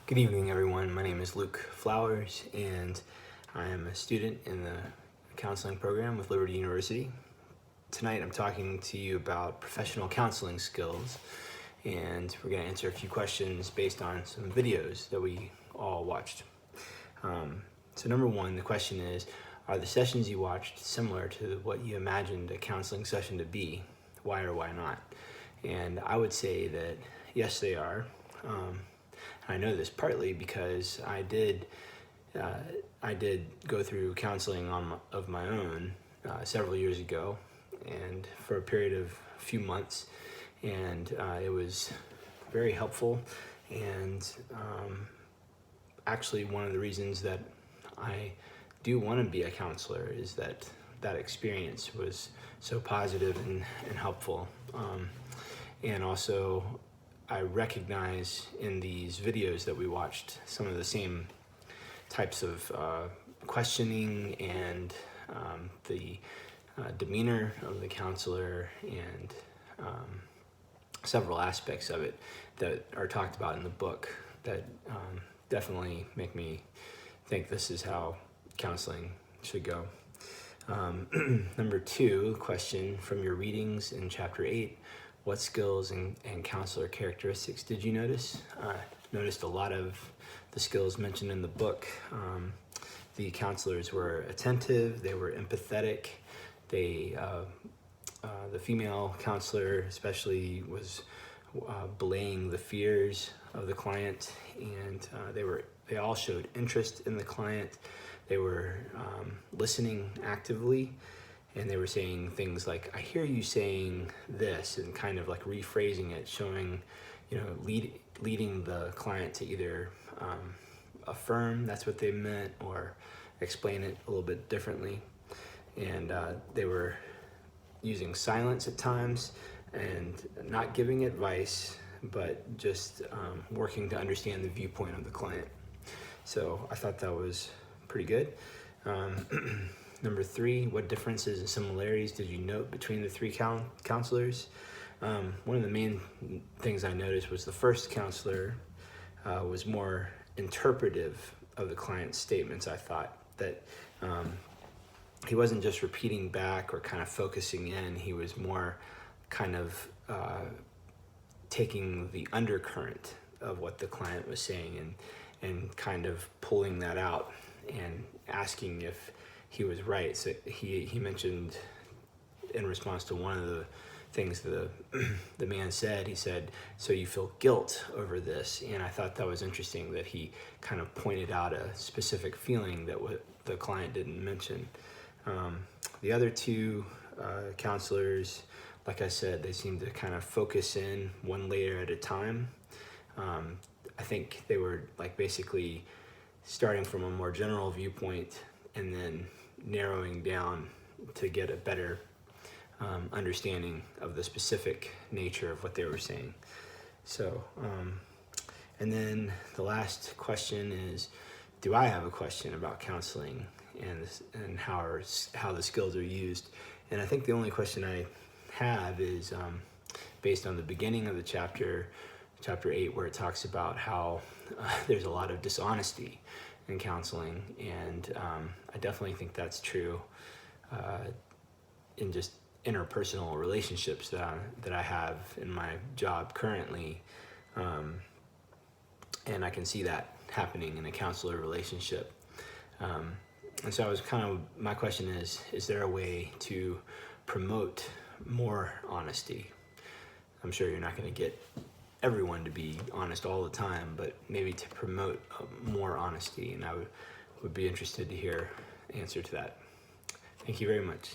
Good evening, everyone. My name is Luke Flowers, and I am a student in the counseling program with Liberty University. Tonight, I'm talking to you about professional counseling skills, and we're going to answer a few questions based on some videos that we all watched. So number one, the question is, are the sessions you watched similar to what you imagined a counseling session to be? Why or why not? And I would say that yes, they are. I know this partly because I did go through counseling of my own several years ago, and for a period of a few months, and it was very helpful. And actually, one of the reasons that I do want to be a counselor is that experience was so positive and helpful, and also I recognize in these videos that we watched some of the same types of questioning and the demeanor of the counselor and several aspects of it that are talked about in the book that definitely make me think this is how counseling should go. Number two question from your readings in chapter 8. What skills and counselor characteristics did you notice? Noticed a lot of the skills mentioned in the book. The counselors were attentive, they were empathetic, the female counselor especially was belaying the fears of the client, and they all showed interest in the client. They were listening actively, and they were saying things like, I hear you saying this, and kind of like rephrasing it, showing, leading the client to either affirm that's what they meant or explain it a little bit differently. And they were using silence at times and not giving advice, but just working to understand the viewpoint of the client. So I thought that was pretty good. Number three, what differences and similarities did you note between the three counselors? One of the main things I noticed was the first counselor was more interpretive of the client's statements. I thought that he wasn't just repeating back or kind of focusing in, he was more kind of taking the undercurrent of what the client was saying and kind of pulling that out and asking if he was right. So he mentioned in response to one of the things the man said, he said, so you feel guilt over this? And I thought that was interesting that he kind of pointed out a specific feeling that the client didn't mention. The other two counselors, like I said, they seemed to kind of focus in one layer at a time. I think they were like basically starting from a more general viewpoint and then narrowing down to get a better understanding of the specific nature of what they were saying. So, and then the last question is, do I have a question about counseling and how the skills are used? And I think the only question I have is based on the beginning of the chapter 8, where it talks about how there's a lot of dishonesty in counseling, and I definitely think that's true in just interpersonal relationships that I have in my job currently, and I can see that happening in a counselor relationship. And so my question is there a way to promote more honesty? I'm sure you're not going to get everyone to be honest all the time, but maybe to promote more honesty, and I would be interested to hear the answer to that. Thank you very much.